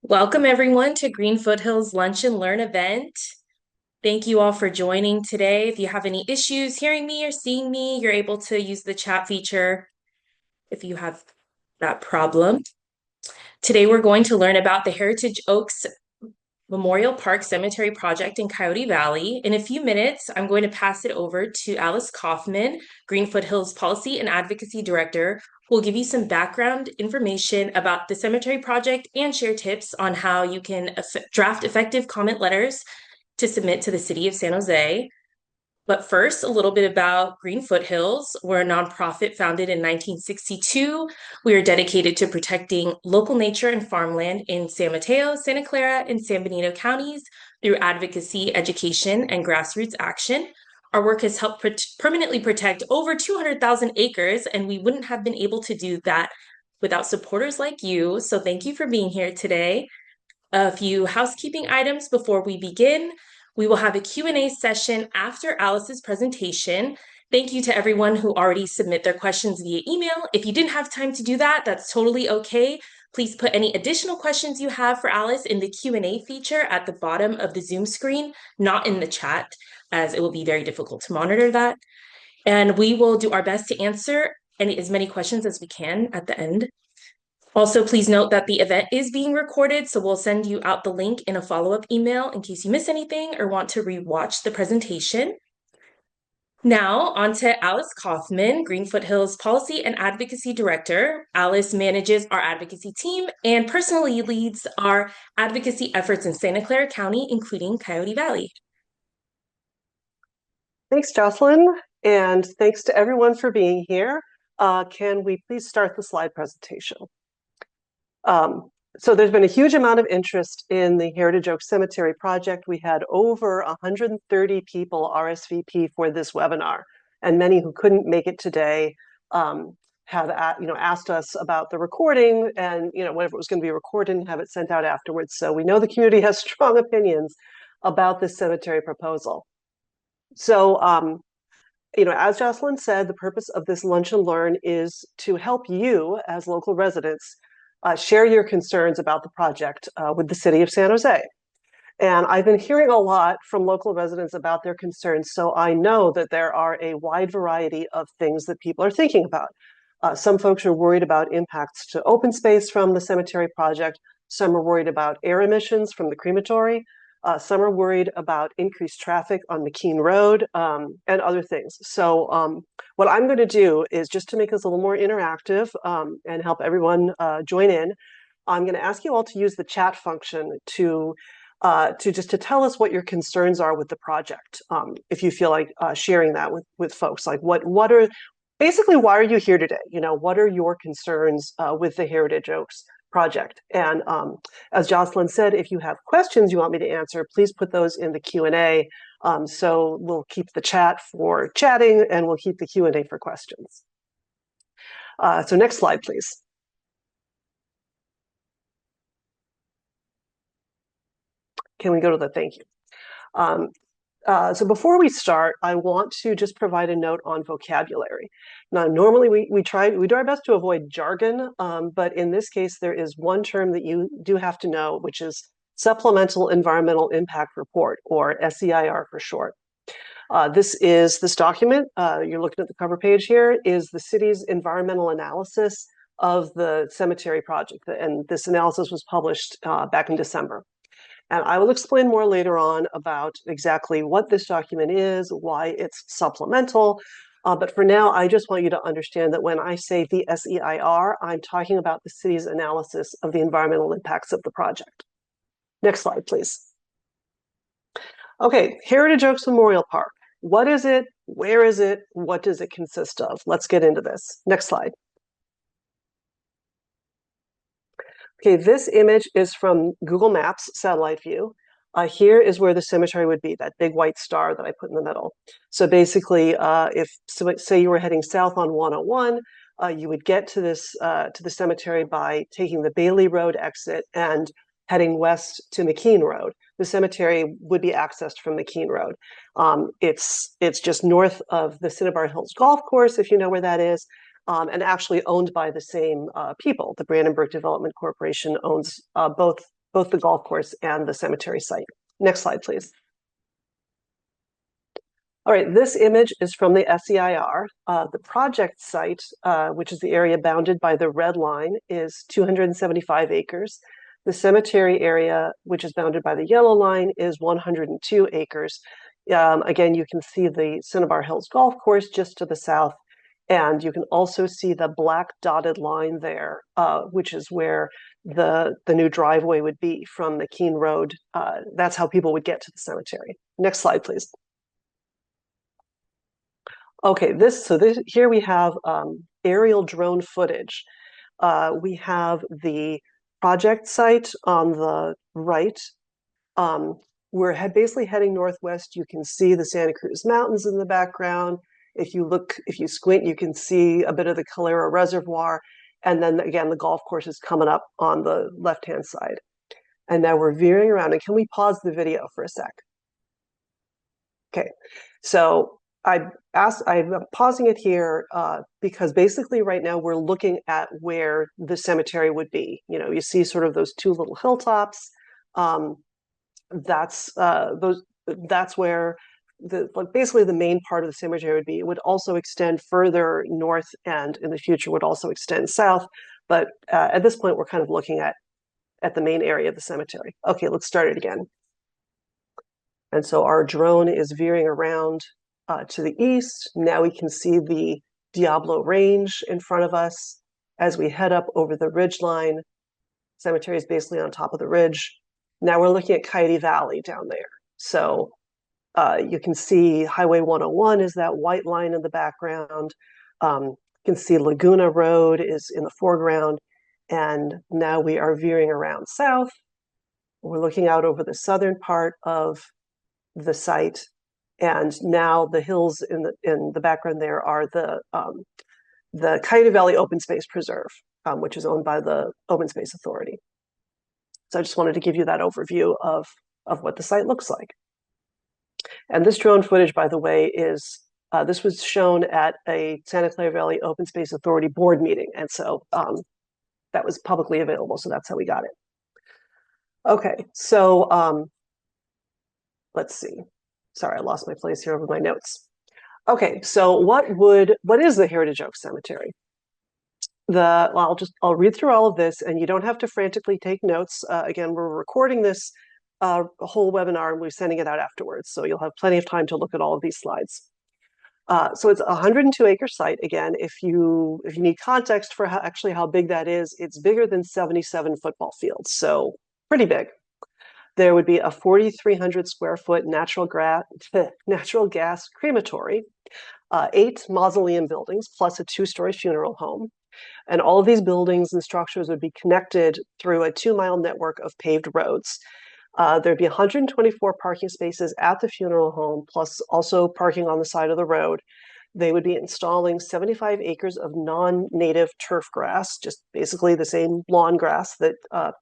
Welcome everyone to Green Foothills Lunch and Learn event. Thank you all for joining today. If you have any issues hearing me or seeing me, you're able to use the chat feature if you have that problem. Today we're going to learn about the Heritage Oaks Memorial Park Cemetery project in Coyote Valley. In a few minutes, I'm going to pass it over to Alice Kaufman, Green Foothills Policy and Advocacy Director, who will give you some background information about the cemetery project and share tips on how you can draft effective comment letters to submit to the City of San Jose. But first, a little bit about Green Foothills. We're a nonprofit founded in 1962. We are dedicated to protecting local nature and farmland in San Mateo, Santa Clara, and San Benito counties through advocacy, education, and grassroots action. Our work has helped permanently protect over 200,000 acres, and we wouldn't have been able to do that without supporters like you. So thank you for being here today. A few housekeeping items before we begin. We will have a Q&A session after Alice's presentation. Thank you to everyone who already submit their questions via email. If you didn't have time to do that, that's totally okay. Please put any additional questions you have for Alice in the Q&A feature at the bottom of the Zoom screen, not in the chat, as it will be very difficult to monitor that. And we will do our best to answer as many questions as we can at the end. Also, please note that the event is being recorded, so we'll send you out the link in a follow-up email in case you miss anything or want to rewatch the presentation. Now, on to Alice Kaufman, Green Foothills Policy and Advocacy Director. Alice manages our advocacy team and personally leads our advocacy efforts in Santa Clara County, including Coyote Valley. Thanks, Jocelyn, and thanks to everyone for being here. Can we please start the slide presentation? So there's been a huge amount of interest in the Heritage Oak Cemetery project. We had over 130 people RSVP for this webinar, and many who couldn't make it today have asked us about the recording and whenever it was going to be recorded and have it sent out afterwards. So we know the community has strong opinions about this cemetery proposal. So as Jocelyn said, the purpose of this Lunch and Learn is to help you as local residents share your concerns about the project with the City of San Jose. And I've been hearing a lot from local residents about their concerns, so I know that there are a wide variety of things that people are thinking about. Some folks are worried about impacts to open space from the cemetery project. Some are worried about air emissions from the crematory. Some are worried about increased traffic on McKean Road and other things. So what I'm going to do is, just to make this a little more interactive and help everyone join in, I'm going to ask you all to use the chat function to tell us what your concerns are with the project. If you feel like sharing that with folks, like what are basically, why are you here today? What are your concerns with the Heritage Oaks project? And as Jocelyn said, if you have questions you want me to answer, please put those in the Q&A. So we'll keep the chat for chatting and we'll keep the Q&A for questions. So next slide, please. Can we go to the thank you? So before we start, I want to just provide a note on vocabulary. Now, normally we do our best to avoid jargon, but in this case, there is one term that you do have to know, which is Supplemental Environmental Impact Report, or SEIR for short. This document, you're looking at the cover page here, is the city's environmental analysis of the cemetery project, and this analysis was published back in December. And I will explain more later on about exactly what this document is, why it's supplemental. But for now, I just want you to understand that when I say the SEIR, I'm talking about the city's analysis of the environmental impacts of the project. Next slide, please. Okay, Heritage Oaks Memorial Park. What is it? Where is it? What does it consist of? Let's get into this. Next slide. Okay, this image is from Google Maps satellite view. Here is where the cemetery would be, that big white star that I put in the middle. So basically, say you were heading south on 101, you would get to the cemetery by taking the Bailey Road exit and heading west to McKean Road. The cemetery would be accessed from McKean Road. It's just north of the Cinnabar Hills Golf Course, if you know where that is. And actually owned by the same people. The Brandenburg Development Corporation owns both both the golf course and the cemetery site. Next slide, please. All right, this image is from the SEIR. The project site, which is the area bounded by the red line, is 275 acres. The cemetery area, which is bounded by the yellow line, is 102 acres. Again, you can see the Cinnabar Hills Golf Course just to the south, and you can also see the black dotted line there, which is where the new driveway would be from the Keene Road. That's how people would get to the cemetery. Next slide, please. Okay, here we have aerial drone footage. We have the project site on the right. We're basically heading northwest. You can see the Santa Cruz Mountains in the background. If you squint, you can see a bit of the Calera Reservoir. And then again, the golf course is coming up on the left-hand side. And now we're veering around. And can we pause the video for a sec? Okay, so I'm pausing it here because basically right now we're looking at where the cemetery would be. You know, you see sort of those two little hilltops. That's where basically the main part of the cemetery would be. It would also extend further north and in the future would also extend south. But at this point, we're kind of looking at the main area of the cemetery. Okay, let's start it again. And so our drone is veering around to the east. Now we can see the Diablo Range in front of us as we head up over the ridge line. Cemetery is basically on top of the ridge. Now we're looking at Coyote Valley down there. So you can see Highway 101 is that white line in the background. You can see Laguna Road is in the foreground. And now we are veering around south. We're looking out over the southern part of the site, and now the hills in the background there are the Coyote Valley Open Space Preserve, which is owned by the Open Space Authority. So I just wanted to give you that overview of what the site looks like. And this drone footage, by the way, is this was shown at a Santa Clara Valley Open Space Authority board meeting, and so that was publicly available. So that's how we got it. Okay, so let's see. Sorry, I lost my place here over my notes. Okay, so what is the Heritage Oak Cemetery? I'll read through all of this, and you don't have to frantically take notes. Again, we're recording this whole webinar, and we're sending it out afterwards, so you'll have plenty of time to look at all of these slides. So it's a 102-acre site. Again, if you need context for how big that is, it's bigger than 77 football fields, so pretty big. There would be a 4,300 square foot natural gas crematory, 8 mausoleum buildings, plus a 2-story funeral home. And all of these buildings and structures would be connected through a 2-mile network of paved roads. There'd be 124 parking spaces at the funeral home, plus also parking on the side of the road. They would be installing 75 acres of non-native turf grass, just basically the same lawn grass that, that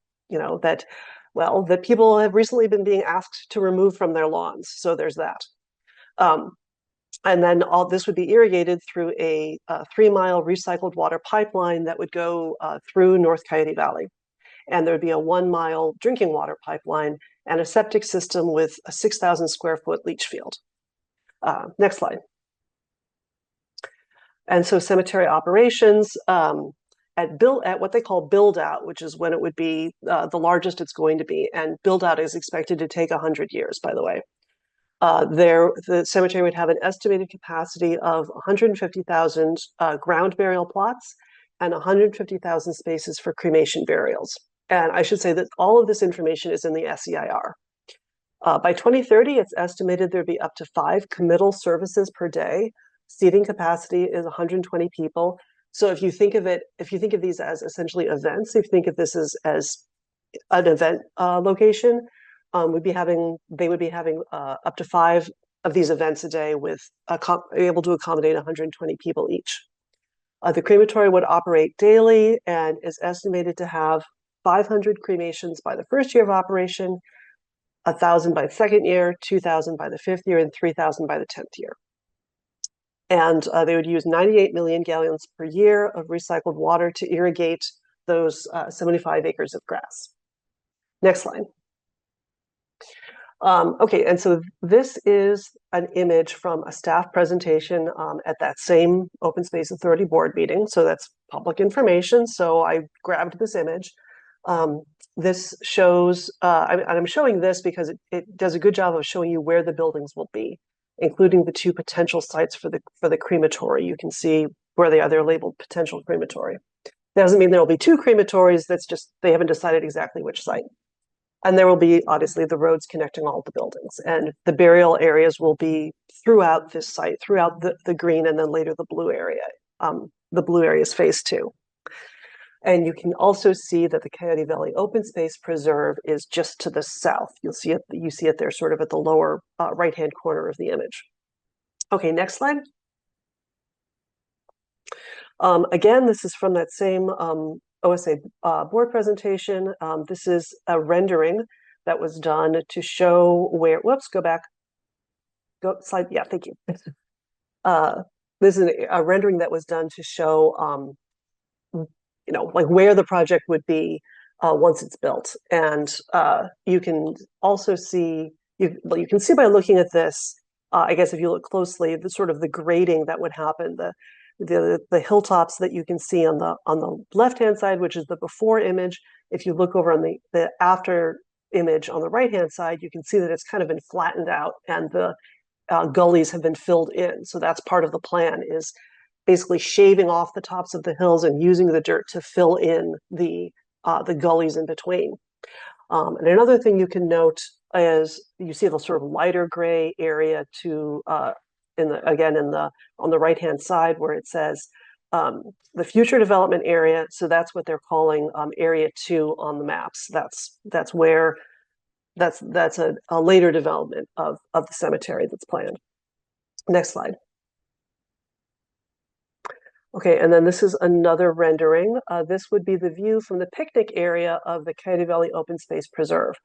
people have recently been being asked to remove from their lawns. So there's that. And then all this would be irrigated through a 3-mile recycled water pipeline that would go through North Coyote Valley. And there would be a 1-mile drinking water pipeline and a septic system with a 6,000 square foot leach field. Next slide. And so cemetery operations, at what they call build out, which is when it would be the largest it's going to be. And build out is expected to take 100 years, by the way. The cemetery would have an estimated capacity of 150,000 ground burial plots and 150,000 spaces for cremation burials. And I should say that all of this information is in the SEIR. By 2030, it's estimated there'd be up to 5 committal services per day. Seating capacity is 120 people. So if you think of these as essentially events, if you think of this as an event location, they would be having up to 5 of these events a day with able to accommodate 120 people each. The crematory would operate daily and is estimated to have 500 cremations by the first year of operation, 1,000 by the second year, 2,000 by the 5th year, and 3,000 by the 10th year. And they would use 98 million gallons per year of recycled water to irrigate those 75 acres of grass. Next slide. Okay, and so this is an image from a staff presentation at that same Open Space Authority board meeting. So that's public information. So I grabbed this image. This shows, I'm showing this because it does a good job of showing you where the buildings will be, including the two potential sites for the crematory. You can see where they are. They're labeled potential crematory. That doesn't mean there will be two crematories. That's just they haven't decided exactly which site. And there will be obviously the roads connecting all the buildings, and the burial areas will be throughout this site, throughout the green, and then later the blue area. The blue area is phase 2. And you can also see that the Coyote Valley Open Space Preserve is just to the south. You see it there sort of at the lower right-hand corner of the image. Okay, next slide. Again, this is from that same OSA board presentation. This is a rendering that was done to show where, whoops, go back. Go slide, yeah, thank you. This is a rendering that was done to show, like where the project would be once it's built. And you can also see, you can see by looking at this, I guess if you look closely, the sort of the grading that would happen, the hilltops that you can see on the left-hand side, which is the before image. If you look over on the after image on the right-hand side, you can see that it's kind of been flattened out and the gullies have been filled in. So that's part of the plan, is basically shaving off the tops of the hills and using the dirt to fill in the gullies in between. And another thing you can note is you see the sort of lighter gray area to on the right-hand side where it says the future development area. So that's what they're calling area 2 on the maps. That's where that's a later development of the cemetery that's planned. Next slide. Okay, and then this is another rendering. This would be the view from the picnic area of the Coyote Valley Open Space Preserve.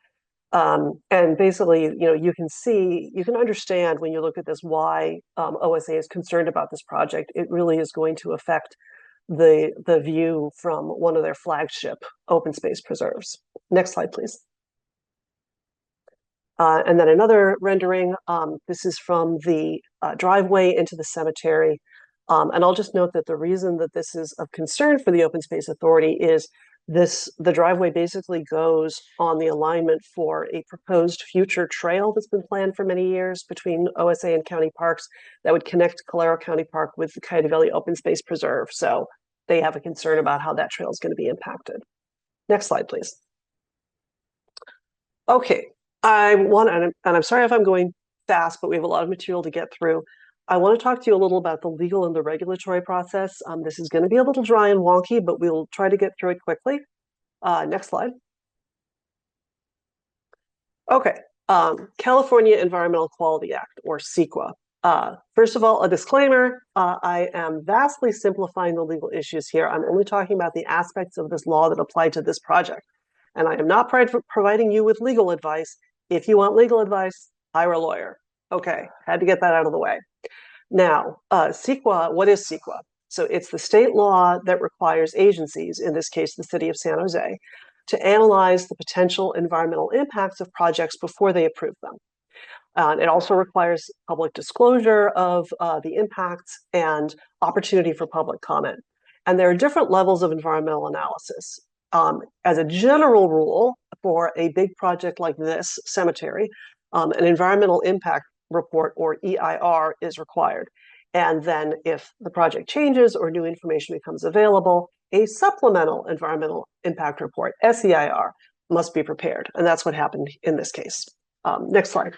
And basically, you can understand when you look at this why OSA is concerned about this project. It really is going to affect the view from one of their flagship open space preserves. Next slide, please. And then another rendering. This is from the driveway into the cemetery. And I'll just note that the reason that this is of concern for the Open Space Authority is the driveway basically goes on the alignment for a proposed future trail that's been planned for many years between OSA and county parks that would connect Calero County Park with the Coyote Valley Open Space Preserve. So they have a concern about how that trail is going to be impacted. Next slide, please. Okay, and I'm sorry if I'm going fast, but we have a lot of material to get through. I want to talk to you a little about the legal and the regulatory process. This is going to be a little dry and wonky, but we'll try to get through it quickly. Next slide. Okay, California Environmental Quality Act, or CEQA. First of all, a disclaimer, I am vastly simplifying the legal issues here. I'm only talking about the aspects of this law that apply to this project. And I am not providing you with legal advice. If you want legal advice, hire a lawyer. Okay, had to get that out of the way. Now, CEQA, what is CEQA? So it's the state law that requires agencies, in this case, the city of San Jose, to analyze the potential environmental impacts of projects before they approve them. It also requires public disclosure of the impacts and opportunity for public comment. And there are different levels of environmental analysis. As a general rule, for a big project like this cemetery, an environmental impact report, or EIR, is required. And then if the project changes or new information becomes available, a supplemental environmental impact report, SEIR, must be prepared. And that's what happened in this case. Next slide.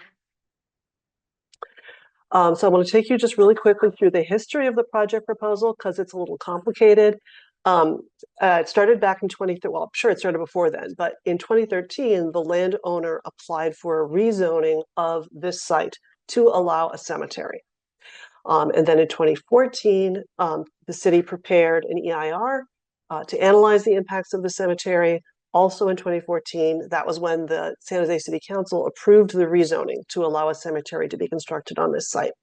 So I want to take you just really quickly through the history of the project proposal because it's a little complicated. It started back in 2013. Well, I'm sure it started before then, but in 2013, the landowner applied for a rezoning of this site to allow a cemetery. And then in 2014, the city prepared an EIR to analyze the impacts of the cemetery. Also in 2014, that was when the San Jose City Council approved the rezoning to allow a cemetery to be constructed on this site.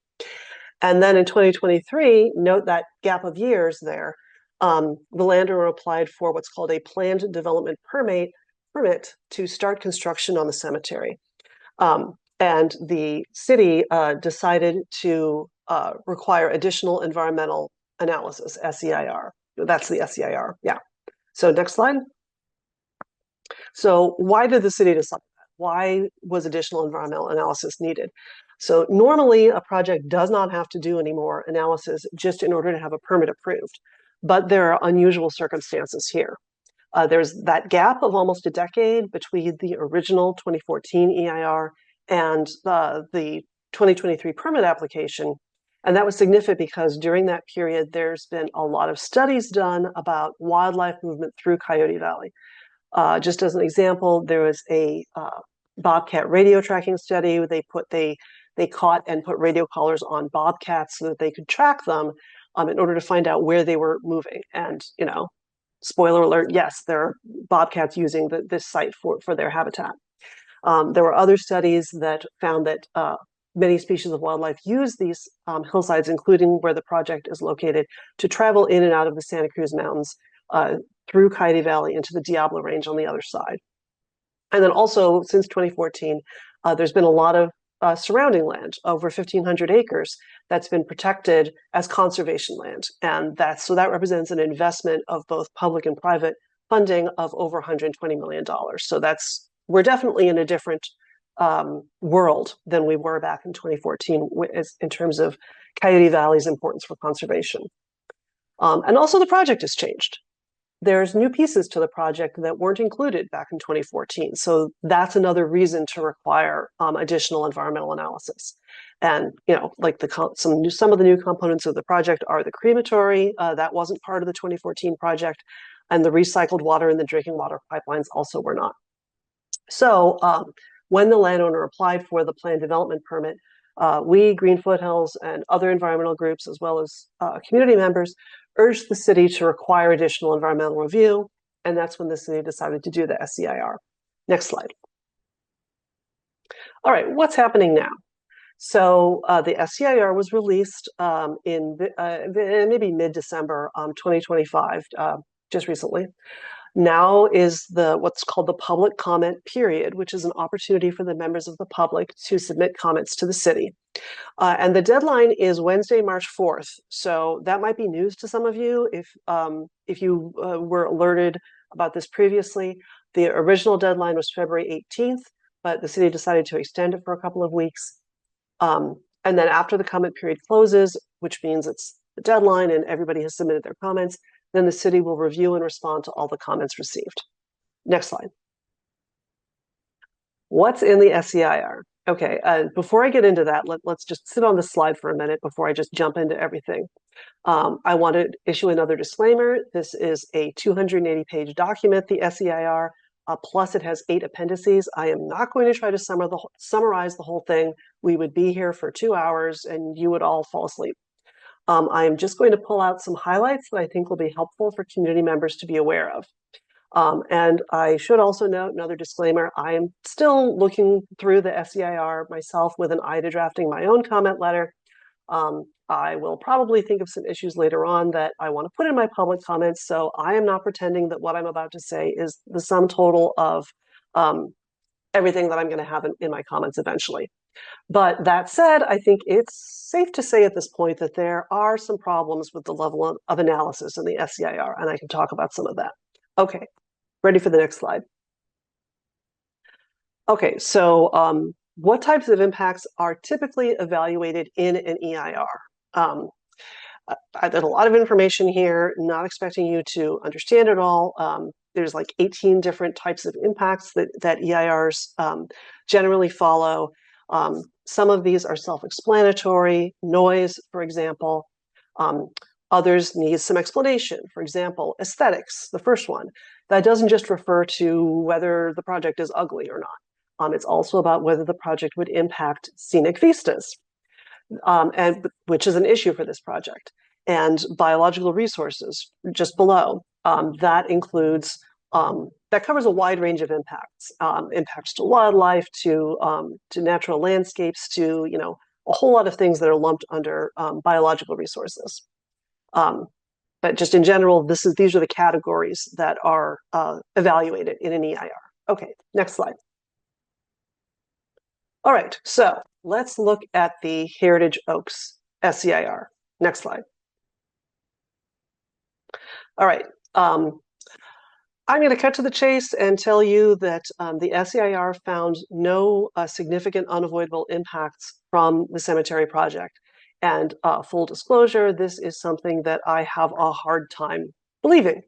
And then in 2023, note that gap of years there, the landowner applied for what's called a planned development permit permit to start construction on the cemetery. And the city decided to require additional environmental analysis, SEIR. That's the SEIR, yeah. So next slide. So why did the city decide that? Why was additional environmental analysis needed? So normally a project does not have to do any more analysis just in order to have a permit approved, but there are unusual circumstances here. There's that gap of almost a decade between the original 2014 EIR and the 2023 permit application. And that was significant because during that period, there's been a lot of studies done about wildlife movement through Coyote Valley. Just as an example, there was a bobcat radio tracking study. They caught and put radio collars on bobcats so that they could track them in order to find out where they were moving. And, you know, spoiler alert, yes, there are bobcats using this site for their habitat. There were other studies that found that many species of wildlife use these hillsides, including where the project is located, to travel in and out of the Santa Cruz Mountains through Coyote Valley into the Diablo Range on the other side. And then also, since 2014, there's been a lot of surrounding land, over 1,500 acres, that's been protected as conservation land. And so that represents an investment of both public and private funding of over $120 million. So we're definitely in a different world than we were back in 2014 in terms of Coyote Valley's importance for conservation. And also the project has changed. There's new pieces to the project that weren't included back in 2014. So that's another reason to require additional environmental analysis. And, you know, like some of the new components of the project are the crematory, that wasn't part of the 2014 project, and the recycled water and the drinking water pipelines also were not. So when the landowner applied for the planned development permit, we, Green Foothills, and other environmental groups, as well as community members, urged the city to require additional environmental review, and that's when the city decided to do the SEIR. Next slide. All right, what's happening now? So the SEIR was released in maybe mid-December 2025, just recently. Now is what's called the public comment period, which is an opportunity for the members of the public to submit comments to the city. And the deadline is Wednesday, March 4th. So that might be news to some of you if you were alerted about this previously. The original deadline was February 18th, but the city decided to extend it for a couple of weeks. And then after the comment period closes, which means it's the deadline and everybody has submitted their comments, then the city will review and respond to all the comments received. Next slide. What's in the SEIR? Okay, before I get into that, let's just sit on this slide for a minute before I just jump into everything. I want to issue another disclaimer. This is a 280-page document, the SEIR, plus it has 8 appendices. I am not going to try to summarize the whole thing. We would be here for 2 hours and you would all fall asleep. I am just going to pull out some highlights that I think will be helpful for community members to be aware of. And I should also note another disclaimer, I am still looking through the SEIR myself with an eye to drafting my own comment letter. I will probably think of some issues later on that I want to put in my public comments, so I am not pretending that what I'm about to say is the sum total of everything that I'm going to have in my comments eventually. But that said, I think it's safe to say at this point that there are some problems with the level of analysis in the SEIR, and I can talk about some of that. Okay, ready for the next slide. Okay, so what types of impacts are typically evaluated in an EIR? There's a lot of information here, not expecting you to understand it all. There's like 18 different types of impacts that EIRs generally follow. Some of these are self-explanatory, noise, for example. Others need some explanation. For example, aesthetics, the first one. That doesn't just refer to whether the project is ugly or not. It's also about whether the project would impact scenic vistas, and which is an issue for this project. And biological resources just below. That includes that covers a wide range of impacts, impacts to wildlife, to natural landscapes, to a whole lot of things that are lumped under biological resources. But just in general, these are the categories that are evaluated in an EIR. Okay, next slide. All right, so let's look at the Heritage Oaks SEIR. Next slide. All right. I'm going to cut to the chase and tell you that the SEIR found no significant unavoidable impacts from the cemetery project. And full disclosure, this is something that I have a hard time believing.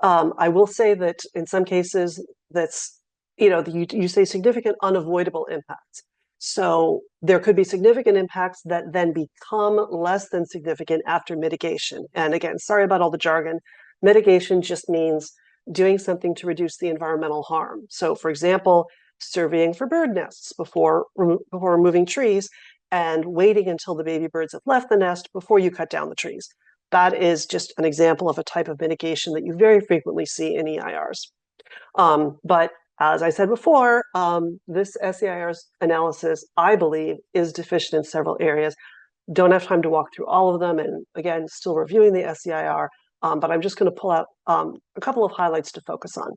I will say that in some cases, that's, you say significant unavoidable impacts. So there could be significant impacts that then become less than significant after mitigation. And again, sorry about all the jargon. Mitigation just means doing something to reduce the environmental harm. So for example, surveying for bird nests before removing trees and waiting until the baby birds have left the nest before you cut down the trees. That is just an example of a type of mitigation that you very frequently see in EIRs. But as I said before, this SEIR's analysis, I believe, is deficient in several areas. Don't have time to walk through all of them, and again, still reviewing the SEIR, but I'm just going to pull out a couple of highlights to focus on.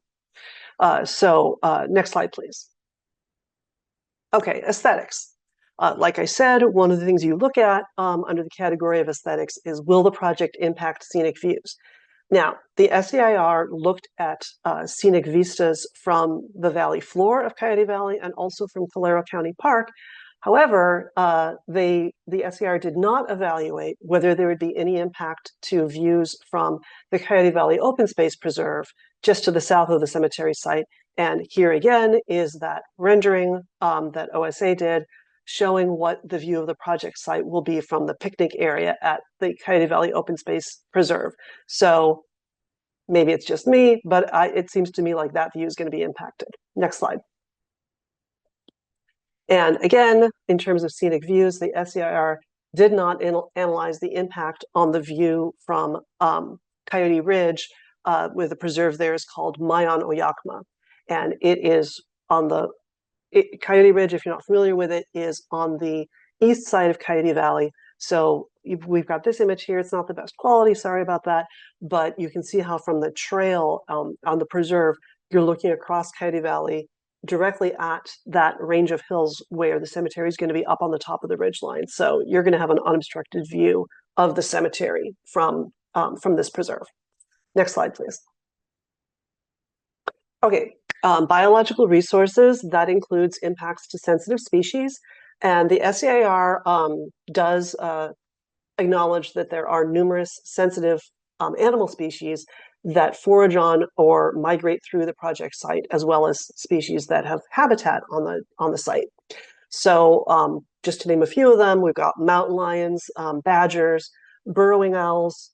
Next slide, please. Okay, aesthetics. Like I said, one of the things you look at under the category of aesthetics is, will the project impact scenic views? Now, the SEIR looked at scenic vistas from the valley floor of Coyote Valley and also from Calero County Park. However, the SEIR did not evaluate whether there would be any impact to views from the Coyote Valley Open Space Preserve just to the south of the cemetery site. And here again is that rendering that OSA did, showing what the view of the project site will be from the picnic area at the Coyote Valley Open Space Preserve. So maybe it's just me, but it seems to me like that view is going to be impacted. Next slide. And again, in terms of scenic views, the SEIR did not analyze the impact on the view from Coyote Ridge, where the preserve there is called Mayon Oyakma. And it is on the Coyote Ridge, if you're not familiar with it, is on the east side of Coyote Valley. So we've got this image here. It's not the best quality, sorry about that. But you can see how from the trail on the preserve, you're looking across Coyote Valley directly at that range of hills where the cemetery is going to be up on the top of the ridge line. So you're going to have an unobstructed view of the cemetery from this preserve. Next slide, please. Okay, biological resources, that includes impacts to sensitive species. And the SEIR does acknowledge that there are numerous sensitive animal species that forage on or migrate through the project site, as well as species that have habitat on the site. So just to name a few of them, we've got mountain lions, badgers, burrowing owls.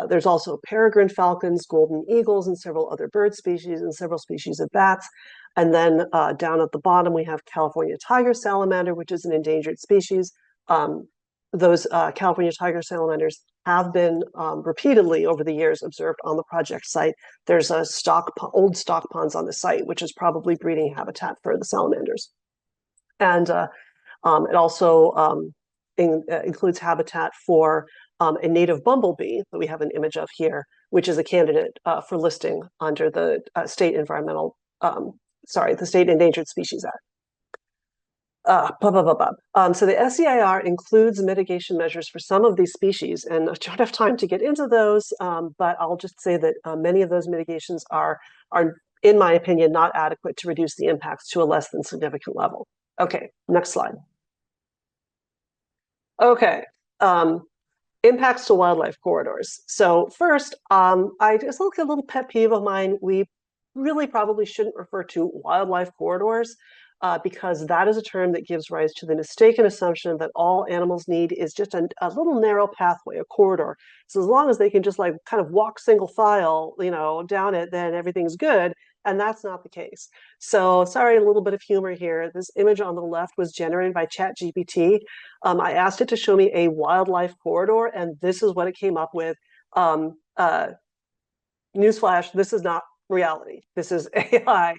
There's also peregrine falcons, golden eagles, and several other bird species and several species of bats. And then down at the bottom, we have California tiger salamander, which is an endangered species. Those California tiger salamanders have been repeatedly over the years observed on the project site. There's a old stock ponds on the site, which is probably breeding habitat for the salamanders. And it also includes habitat for a native bumblebee that we have an image of here, which is a candidate for listing under the State Endangered Species Act. So the SEIR includes mitigation measures for some of these species, and I don't have time to get into those, but I'll just say that many of those mitigations are, in my opinion, not adequate to reduce the impacts to a less than significant level. Okay, next slide. Okay, impacts to wildlife corridors. So first, I just look at a little pet peeve of mine. We really probably shouldn't refer to wildlife corridors because that is a term that gives rise to the mistaken assumption that all animals need is just a little narrow pathway, a corridor. So as long as they can just like kind of walk single file, down it, then everything's good. And that's not the case. So sorry, a little bit of humor here. This image on the left was generated by ChatGPT. I asked it to show me a wildlife corridor, and this is what it came up with. Newsflash, this is not reality. This is AI.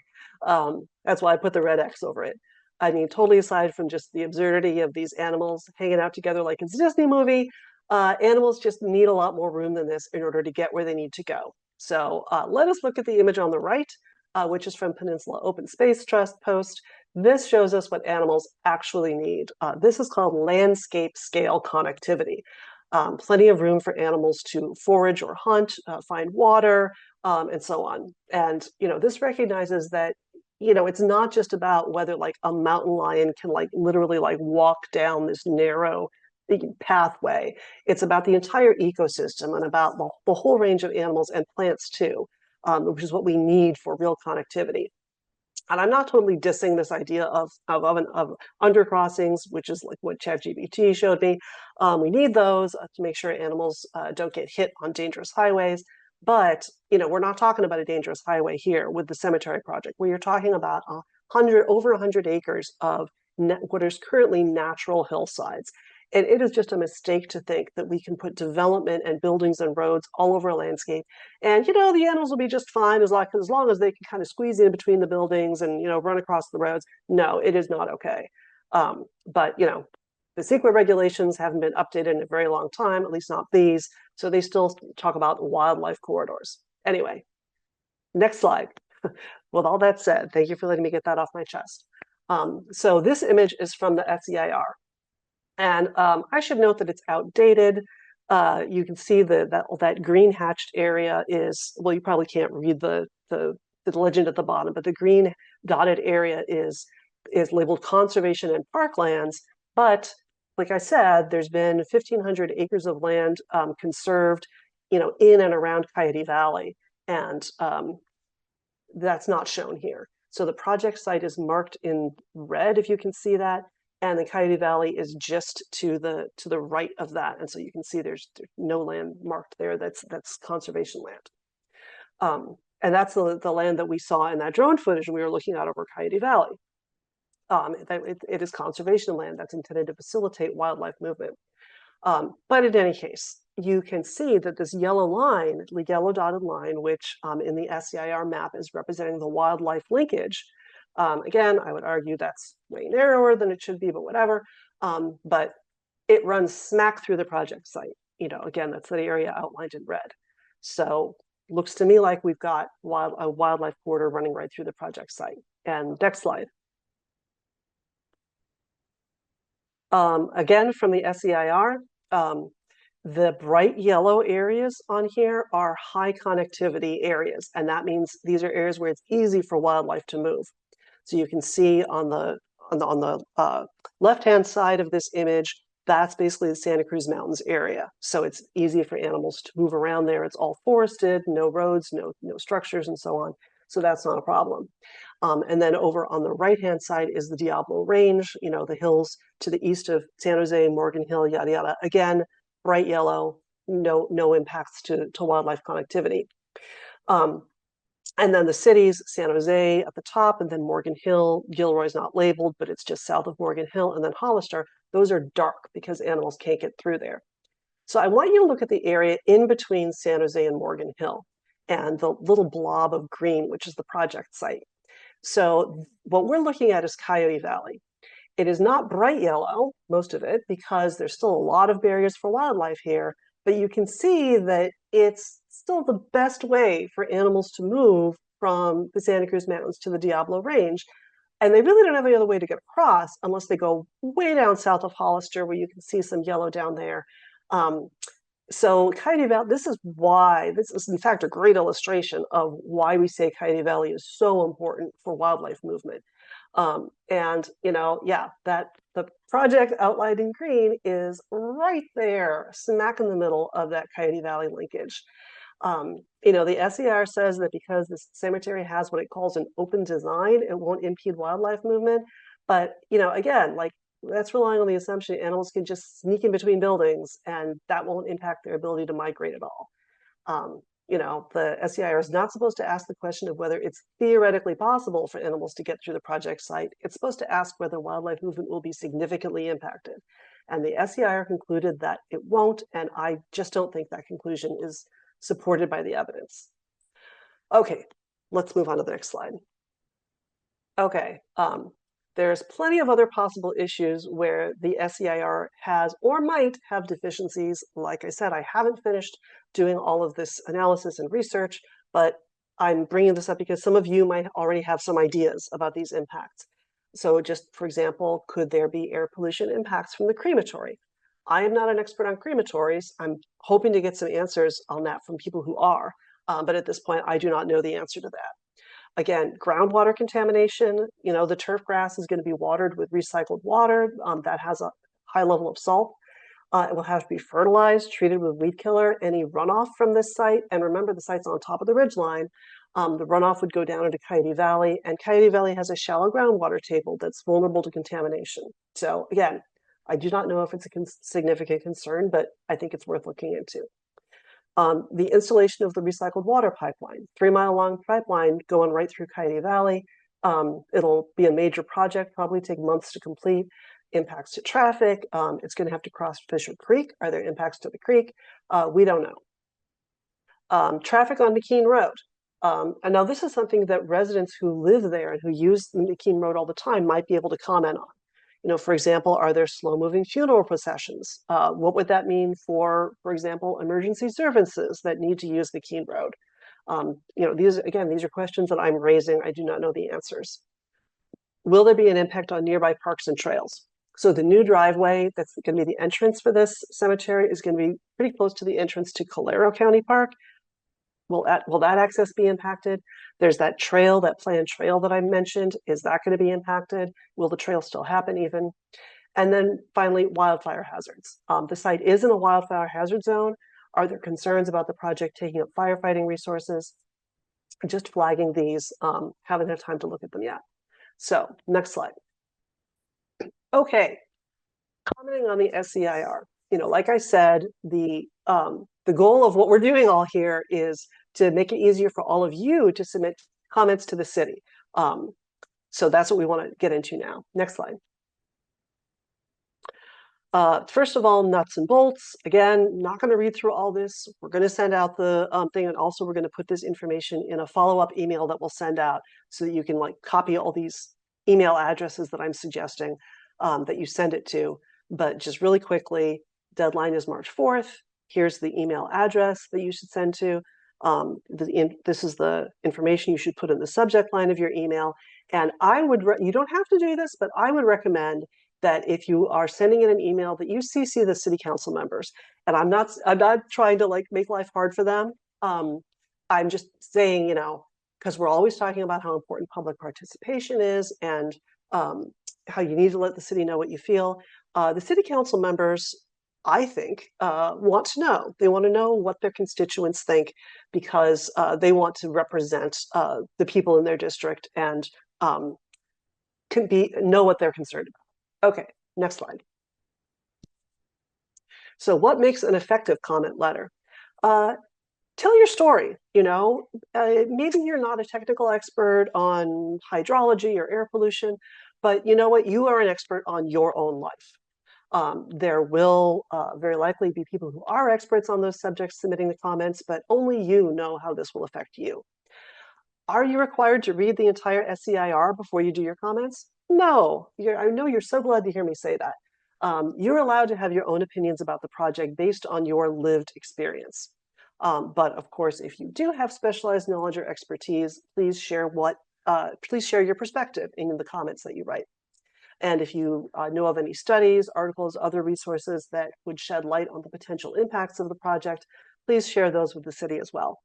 That's why I put the red X over it. I mean, totally aside from just the absurdity of these animals hanging out together like it's a Disney movie, animals just need a lot more room than this in order to get where they need to go. So let us look at the image on the right, which is from Peninsula Open Space Trust Post. This shows us what animals actually need. This is called landscape scale connectivity. Plenty of room for animals to forage or hunt, find water, and so on. And this recognizes that it's not just about whether like a mountain lion can like literally like walk down this narrow pathway. It's about the entire ecosystem and about the whole range of animals and plants too, which is what we need for real connectivity. And I'm not totally dissing this idea of undercrossings, which is like what ChatGPT showed me. We need those to make sure animals don't get hit on dangerous highways. But we're not talking about a dangerous highway here with the cemetery project, where you're talking about over 100 acres of what is currently natural hillsides. And it is just a mistake to think that we can put development and buildings and roads all over a landscape. And the animals will be just fine as long as they can kind of squeeze in between the buildings and run across the roads. No, it is not okay. But the CEQA regulations haven't been updated in a very long time, at least not these. So they still talk about wildlife corridors. Anyway, next slide. With all that said, thank you for letting me get that off my chest. So this image is from the SEIR. And I should note that it's outdated. You can see that green hatched area is, well, you probably can't read the legend at the bottom, but the green dotted area is labeled conservation and parklands. But like I said, there's been 1,500 acres of land conserved, in and around Coyote Valley, and that's not shown here. So the project site is marked in red, if you can see that, and the Coyote Valley is just to the right of that, and so you can see there's no land marked there. That's conservation land, and that's the land that we saw in that drone footage we were looking at over Coyote Valley. It is conservation land that's intended to facilitate wildlife movement. But in any case, you can see that this yellow line, the yellow dotted line, which in the SEIR map is representing the wildlife linkage. Again, I would argue that's way narrower than it should be, but whatever. But it runs smack through the project site. Again, that's the area outlined in red. So looks to me like we've got a wildlife corridor running right through the project site. And next slide. Again, from the SEIR, the bright yellow areas on here are high connectivity areas, and that means these are areas where it's easy for wildlife to move. So you can see on the left-hand side of this image, that's basically the Santa Cruz Mountains area. So it's easy for animals to move around there. It's all forested, no roads, no structures, and so on. So that's not a problem. And then over on the right-hand side is the Diablo Range, the hills to the east of San Jose, Morgan Hill, yada, yada. Again, bright yellow, no impacts to wildlife connectivity. And then the cities, San Jose at the top, and then Morgan Hill. Gilroy's not labeled, but it's just south of Morgan Hill, and then Hollister. Those are dark because animals can't get through there. So I want you to look at the area in between San Jose and Morgan Hill and the little blob of green, which is the project site. So what we're looking at is Coyote Valley. It is not bright yellow, most of it, because there's still a lot of barriers for wildlife here, but you can see that it's still the best way for animals to move from the Santa Cruz Mountains to the Diablo Range. And they really don't have any other way to get across unless they go way down south of Hollister, where you can see some yellow down there. So Coyote Valley, this is in fact a great illustration of why we say Coyote Valley is so important for wildlife movement. That the project outlined in green is right there, smack in the middle of that Coyote Valley linkage. The SER says that because this cemetery has what it calls an open design, it won't impede wildlife movement. But, again, like that's relying on the assumption animals can just sneak in between buildings and that won't impact their ability to migrate at all. The SEIR is not supposed to ask the question of whether it's theoretically possible for animals to get through the project site. It's supposed to ask whether wildlife movement will be significantly impacted. And the SEIR concluded that it won't, and I just don't think that conclusion is supported by the evidence. Okay, let's move on to the next slide. Okay, There's plenty of other possible issues where the SEIR has or might have deficiencies. Like I said, I haven't finished doing all of this analysis and research, but I'm bringing this up because some of you might already have some ideas about these impacts. So just for example, could there be air pollution impacts from the crematory? I am not an expert on crematories. I'm hoping to get some answers on that from people who are, but at this point, I do not know the answer to that. Again, groundwater contamination, the turf grass is going to be watered with recycled water that has a high level of salt. It will have to be fertilized, treated with weed killer. Any runoff from this site, and remember the site's on top of the ridgeline, the runoff would go down into Coyote Valley, and Coyote Valley has a shallow groundwater table that's vulnerable to contamination. So again, I do not know if it's a significant concern, but I think it's worth looking into. The installation of the recycled water pipeline, 3-mile long pipeline going right through Coyote Valley. It'll be a major project, probably take months to complete. Impacts to traffic. It's going to have to cross Fisher Creek. Are there impacts to the creek? We don't know. Traffic on McKean Road. And now this is something that residents who live there and who use the McKean Road all the time might be able to comment on. For example, are there slow-moving funeral processions? What would that mean for example, emergency services that need to use the Keene Road? These are questions that I'm raising. I do not know the answers. Will there be an impact on nearby parks and trails? So the new driveway that's going to be the entrance for this cemetery is going to be pretty close to the entrance to Calero County Park. Will that access be impacted? There's that trail, that planned trail that I mentioned. Is that going to be impacted? Will the trail still happen even? And then finally, wildfire hazards. The site is in a wildfire hazard zone. Are there concerns about the project taking up firefighting resources? Just flagging these, haven't had time to look at them yet. So next slide. Okay, commenting on the SEIR. Like I said, the goal of what we're doing all here is to make it easier for all of you to submit comments to the city. So that's what we want to get into now. Next slide. First of all, nuts and bolts. Again, not going to read through all this. We're going to send out the thing, and also we're going to put this information in a follow-up email that we'll send out so that you can copy all these email addresses that I'm suggesting that you send it to. But just really quickly, deadline is March 4th. Here's the email address that you should send to. This is the information you should put in the subject line of your email. And you don't have to do this, but I would recommend that if you are sending in an email that you CC the city council members. And I'm not trying to make life hard for them. I'm just saying, because we're always talking about how important public participation is and how you need to let the city know what you feel. The city council members, I think, want to know. They want to know what their constituents think because they want to represent the people in their district and know what they're concerned about. Okay, next slide. So what makes an effective comment letter? Tell your story, maybe you're not a technical expert on hydrology or air pollution, but you know what? You are an expert on your own life. There will very likely be people who are experts on those subjects submitting the comments, but only you know how this will affect you. Are you required to read the entire SEIR before you do your comments? No. I know you're so glad to hear me say that. You're allowed to have your own opinions about the project based on your lived experience. But of course, if you do have specialized knowledge or expertise, please share your perspective in the comments that you write. And if you know of any studies, articles, other resources that would shed light on the potential impacts of the project, please share those with the city as well.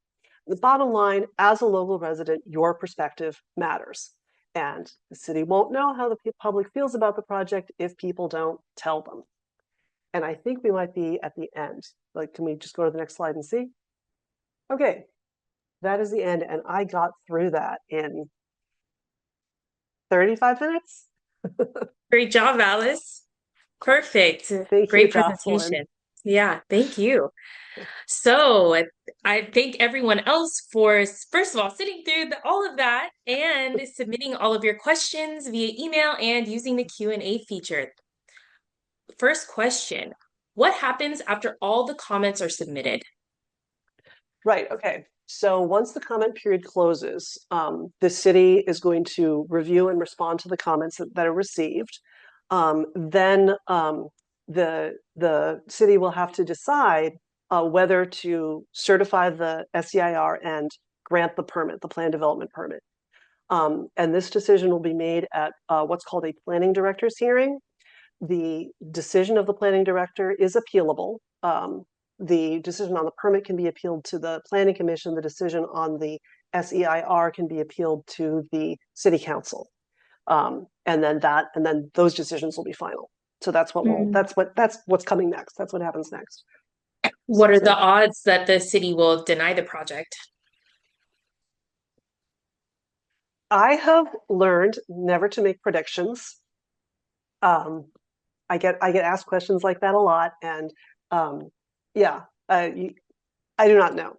The bottom line, as a local resident, your perspective matters. And the city won't know how the public feels about the project if people don't tell them. And I think we might be at the end. Can we just go to the next slide and see? Okay, that is the end. And I got through that in 35 minutes. Great job, Alice. Perfect. Thank Great you, Jocelyn. presentation. Yeah, thank you. So I thank everyone else for, first of all, sitting through all of that and submitting all of your questions via email and using the Q&A feature. First question, what happens after all the comments are submitted? Right, okay. So once the comment period closes, the city is going to review and respond to the comments that are received. Then the city will have to decide whether to certify the SEIR and grant the permit, the plan development permit. And this decision will be made at what's called a planning director's hearing. The decision of the planning director is appealable. The decision on the permit can be appealed to the planning commission. The decision on the SEIR can be appealed to the city council. And then those decisions will be final. So Mm. that's what's coming next. That's what happens next. What are the So odds that the city will deny the project? I have learned never to make predictions. Um, I get asked questions like that a lot, and yeah, I do not know.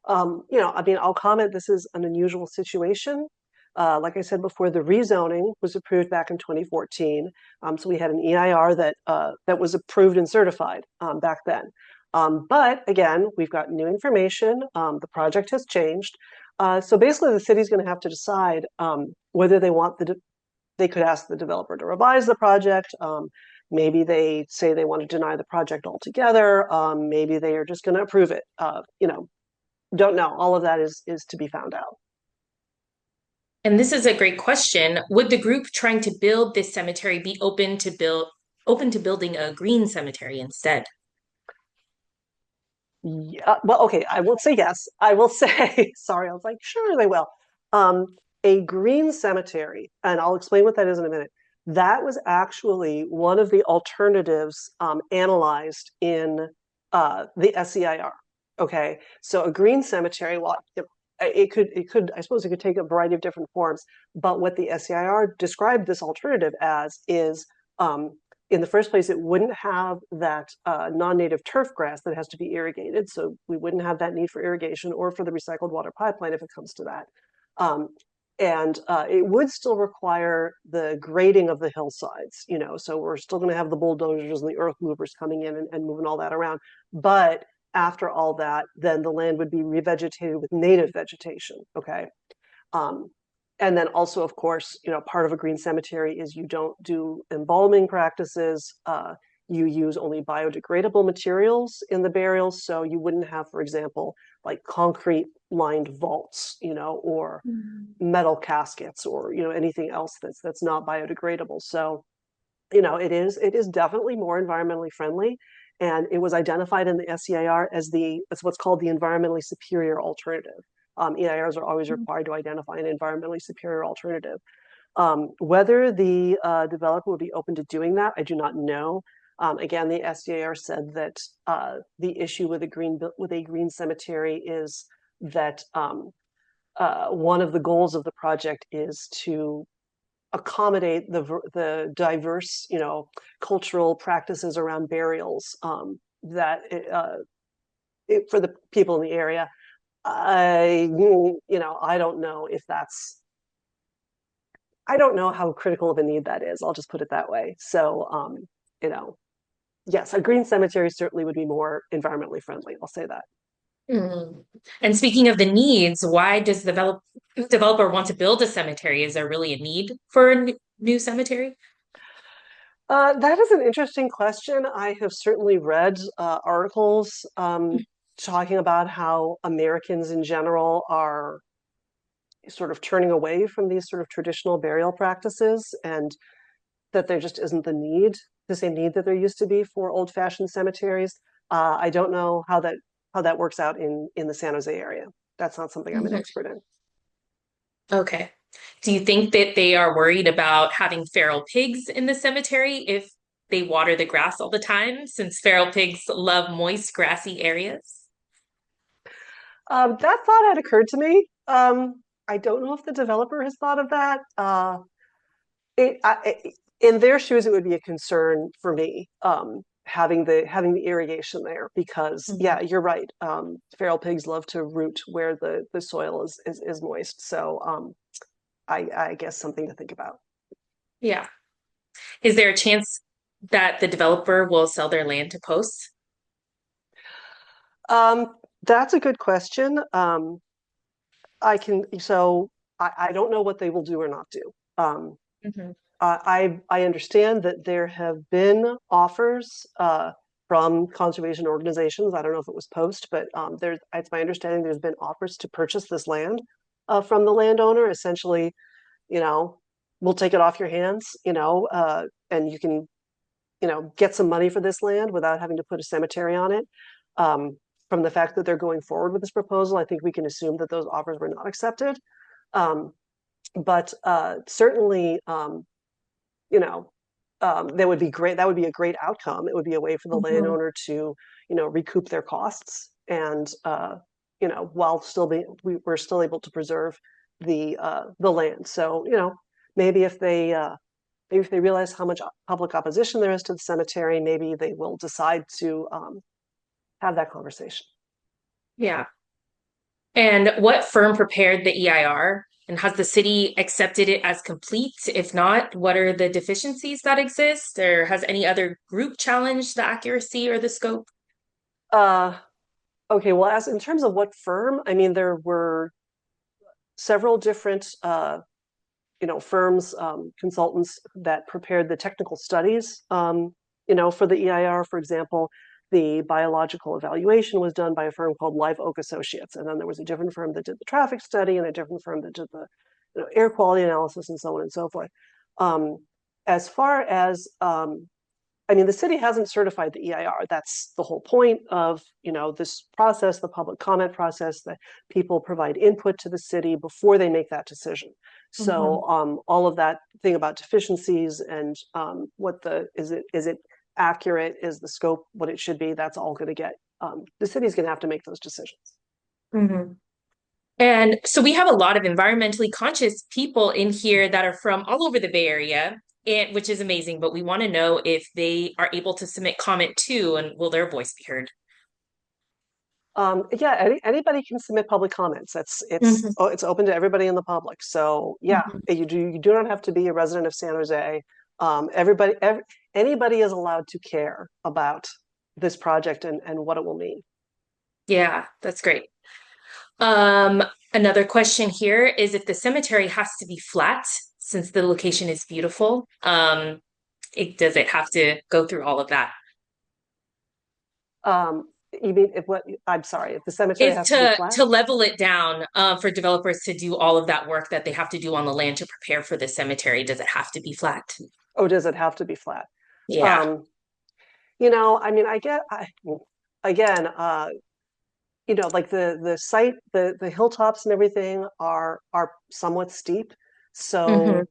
I mean, I'll comment. This is an unusual situation. Like I said before, the rezoning was approved back in 2014. So we had an EIR that was approved and certified back then. But again, we've got new information. The project has changed. So basically, the city's going to have to decide whether they could ask the developer to revise the project. Maybe they say they want to deny the project altogether. Maybe they are just going to approve it. Don't know. All of that is to be found out. And this is a great question. Would the group trying to build this cemetery be open to building a green cemetery instead? Yeah, well, okay, I will say yes. I will say, sorry, I was like, sure, they will. Um, a green cemetery, and I'll explain what that is in a minute. That was actually one of the alternatives analyzed in the SEIR. Okay, so a green cemetery, well, I suppose it could take a variety of different forms. But what the SEIR described this alternative as is in the first place, it wouldn't have that non-native turf grass that has to be irrigated. So we wouldn't have that need for irrigation or for the recycled water pipeline if it comes to that. Um, and it would still require the grading of the hillsides, so we're still going to have the bulldozers and the earth movers coming in and moving all that around. But after all that, then the land would be revegetated with native vegetation, okay? Um, and then also, of course, part of a green cemetery is you don't do embalming practices. You use only biodegradable materials in the burials. So you wouldn't have, for example, like concrete lined vaults, or Mm. metal caskets or, anything else that's not biodegradable. So, it is definitely more environmentally friendly. And it was identified in the SEIR as what's called the environmentally superior alternative. EIRs are always required to identify an environmentally superior alternative. Whether the developer would be open to doing that, I do not know. Again, the SEIR said that the issue with a green cemetery is that one of the goals of the project is to accommodate the diverse, cultural practices around burials that for the people in the area. I don't know if that's. I don't know how critical of a need that is. I'll just put it that way. So, you know, yes, a green cemetery certainly would be more environmentally friendly. I'll say that. Mm. And speaking of the needs, why does the developer want to build a cemetery? Is there really a need for a new cemetery? That is an interesting question. I have certainly read articles talking about how Americans in general are sort of turning away from these sort of traditional burial practices, and that there just isn't the same need that there used to be for old-fashioned cemeteries. I don't know how that works out in the San Jose area. That's not something I'm an Mhm. expert in. Okay. Do you think that they are worried about having feral pigs in the cemetery if they water the grass all the time, since feral pigs love moist, grassy areas? That thought had occurred to me. I don't know if the developer has thought of that. In their shoes, it would be a concern for me, having the irrigation there, because Mhm. yeah, you're right. Feral pigs love to root where the soil is moist. So I guess something to think about. Yeah. Is there a chance that the developer will sell their land to posts? That's a good question. I can, so I don't know what they will do or not do. Hmm. I understand that there have been offers from conservation organizations. I don't know if it was post, but it's my understanding there's been offers to purchase this land from the landowner. Essentially, you know, we'll take it off your hands, and you can, get some money for this land without having to put a cemetery on it. Um, from the fact that they're going forward with this proposal, I think we can assume that those offers were not accepted. Um, but certainly, you know, that would be great. That would be a great outcome. It would be a way for the Hmm. landowner to, recoup their costs and, while we're still able to preserve the land. So, maybe if they maybe if they realize how much public opposition there is to the cemetery, maybe they will decide to have that conversation. Yeah. And what firm prepared the EIR? And has the city accepted it as complete? If not, what are the deficiencies that exist? Or has any other group challenged the accuracy or the scope? Uh, okay, well, as in terms of what firm, I mean, there were several different firms, consultants that prepared the technical studies, for the EIR. For example, the biological evaluation was done by a firm called Live Oak Associates, and then there was a different firm that did the traffic study, and a different firm that did the air quality analysis, and so on and so forth. Um, as far as I mean, the city hasn't certified the EIR. That's the whole point of, this process, the public comment process, that people provide input to the city before they make that decision. Hmm. So all of that thing about deficiencies and is it accurate? Is the scope what it should be? That's all going to get, the city's going to have to make those decisions. Hmm. And so we have a lot of environmentally conscious people in here that are from all over the Bay Area, and which is amazing, but we want to know if they are able to submit comment too, and will their voice be heard? Yeah, anybody can submit public comments. Hmm. It's open to everybody in the public. So yeah, Hmm. you do not have to be a resident of San Jose. Anybody is allowed to care about this project and what it will mean. Yeah, that's great. Um, Another question here is if the cemetery has to be flat, since the location is beautiful, does it have to go through all of that? You mean if what? I'm sorry, if the cemetery If has to be flat, to level it down, for developers to do all of that work that they have to do on the land to prepare for the cemetery, does it have to be flat? or does it have to be flat? Yeah. Um, I mean, again, like the site, the hilltops and everything are somewhat steep. Hmm. So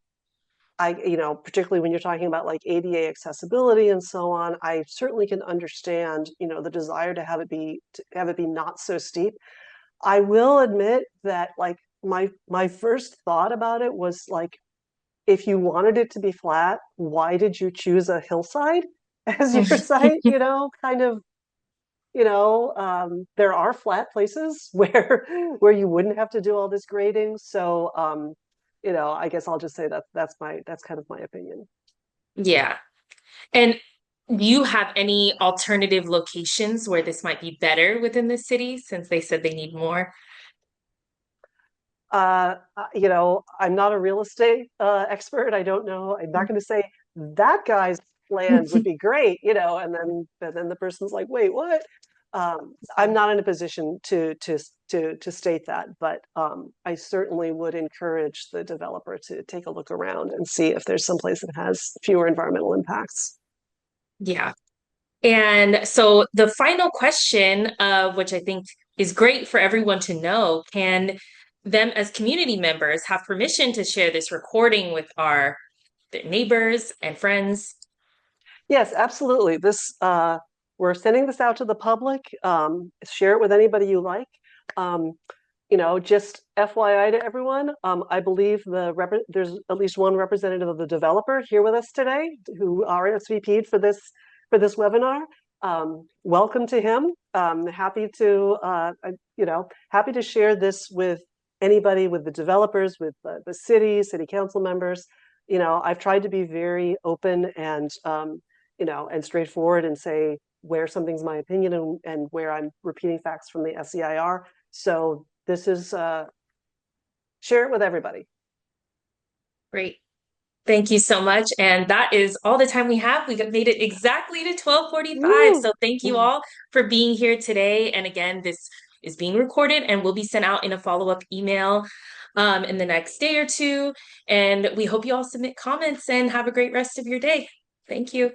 particularly when you're talking about like ADA accessibility and so on, I certainly can understand, the desire to have it be not so steep. I will admit that like my first thought about it was like, if you wanted it to be flat, why did you choose a hillside as your site? Kind of, there are flat places where you wouldn't have to do all this grading. So I guess I'll just say that's kind of my opinion. Yeah. And do you have any alternative locations where this might be better within the city since they said they need more? I'm not a real estate expert. I don't know. I'm not going to say that guy's land would be great, and then the person's like, wait, what? I'm not in a position to state that, but I certainly would encourage the developer to take a look around and see if there's some place that has fewer environmental impacts. Yeah. And so the final question, which I think is great for everyone to know, can them as community members have permission to share this recording with our neighbors and friends? Yes, absolutely. We're sending this out to the public. Share it with anybody you like. Um, just FYI to everyone, I believe there's at least one representative of the developer here with us today who RSVP'd for this webinar. Welcome to him. Happy to share this with anybody, with the developers, with the city council members. I've tried to be very open and straightforward and say, where something's my opinion and where I'm repeating facts from the SEIR. So this is share it with everybody. Great. Thank you so much. And that is all the time we have. We made it exactly to 12:45. Woo! So thank you all for being here today. And again, this is being recorded and will be sent out in a follow-up email in the next day or two. And we hope you all submit comments and have a great rest of your day. Thank you.